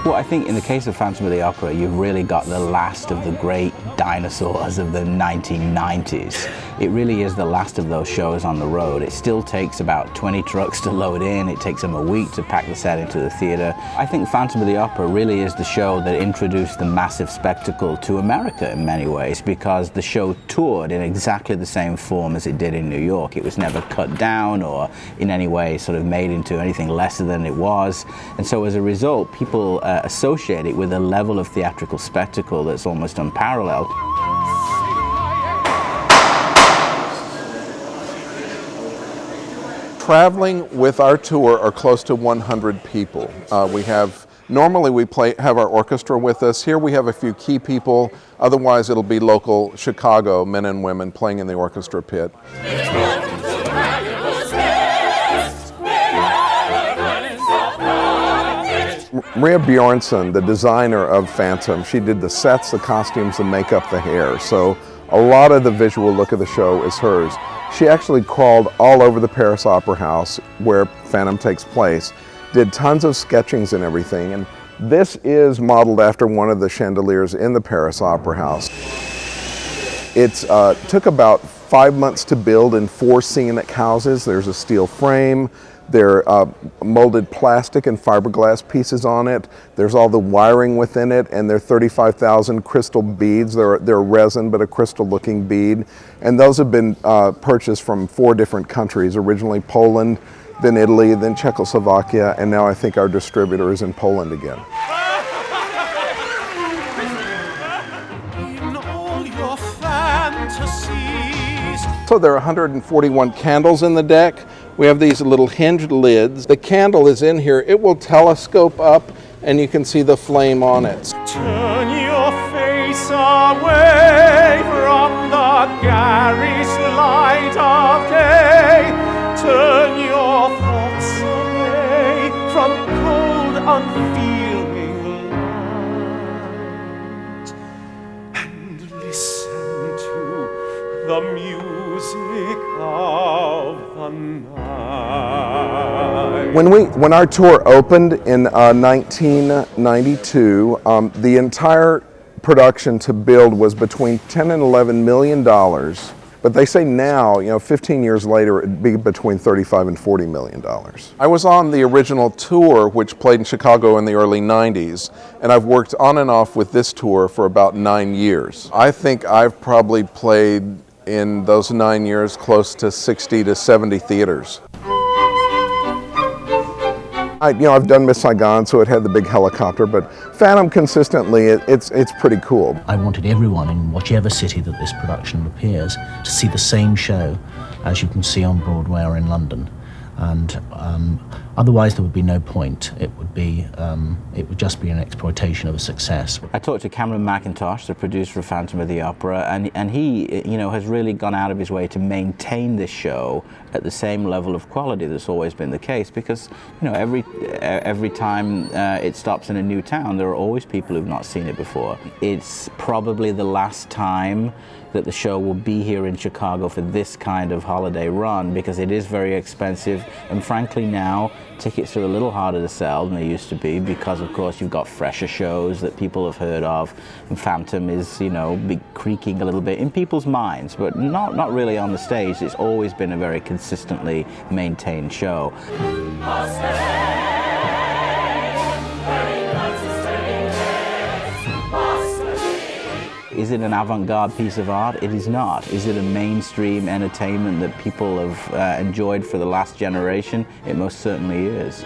Well, I think in the case of Phantom of the Opera, you've really got the last of the great dinosaurs of the 1990s. It really is the last of those shows on the road. It still takes about 20 trucks to load in. It takes them a week to pack the set into the theater. I think Phantom of the Opera really is the show that introduced the massive spectacle to America in many ways, because the show toured in exactly the same form as it did in New York. It was never cut down or in any way sort of made into anything lesser than it was. And so as a result, people associate it with a level of theatrical spectacle that's almost unparalleled. Traveling with our tour are close to 100 people. Normally we have our orchestra with us. Here we have a few key people. Otherwise it'll be local Chicago men and women playing in the orchestra pit. Maria Bjornsson, the designer of Phantom, she did the sets, the costumes, the makeup, the hair. So a lot of the visual look of the show is hers. She actually crawled all over the Paris Opera House where Phantom takes place, did tons of sketchings and everything, and this is modeled after one of the chandeliers in the Paris Opera House. It took about 5 months to build in 4 scenic houses. There's a steel frame, there are molded plastic and fiberglass pieces on it. There's all the wiring within it, and there are 35,000 crystal beads. They're resin, but a crystal-looking bead. And those have been purchased from 4 different countries, originally Poland, then Italy, then Czechoslovakia, and now I think our distributor is in Poland again. In all your fantasies. So there are 141 candles in the deck. We have these little hinged lids. The candle is in here. It will telescope up and you can see the flame on it. Turn your face away from the garish light of day. Turn your thoughts away from cold, unfeeling light, and listen to the music of the night. When our tour opened in 1992, the entire production to build was between $10 and $11 million. But they say now, 15 years later, it'd be between $35 and $40 million. I was on the original tour, which played in Chicago in the early 90s, and I've worked on and off with this tour for about 9 years. I think I've probably played in those 9 years close to 60 to 70 theaters. I've done Miss Saigon, so it had the big helicopter, but Phantom consistently, it's pretty cool. I wanted everyone in whichever city that this production appears to see the same show as you can see on Broadway or in London. And otherwise there would be no point. It would just be an exploitation of a success. I talked to Cameron McIntosh, the producer of Phantom of the Opera, and he, has really gone out of his way to maintain this show at the same level of quality that's always been the case, because every time it stops in a new town, there are always people who've not seen it before. It's probably the last time that the show will be here in Chicago for this kind of holiday run, because it is very expensive, and frankly now tickets are a little harder to sell than they used to be, because of course you've got fresher shows that people have heard of, and Phantom is be creaking a little bit in people's minds, but not really on the stage. It's always been a very consistently maintained show. Is it an avant-garde piece of art? It is not. Is it a mainstream entertainment that people have enjoyed for the last generation? It most certainly is.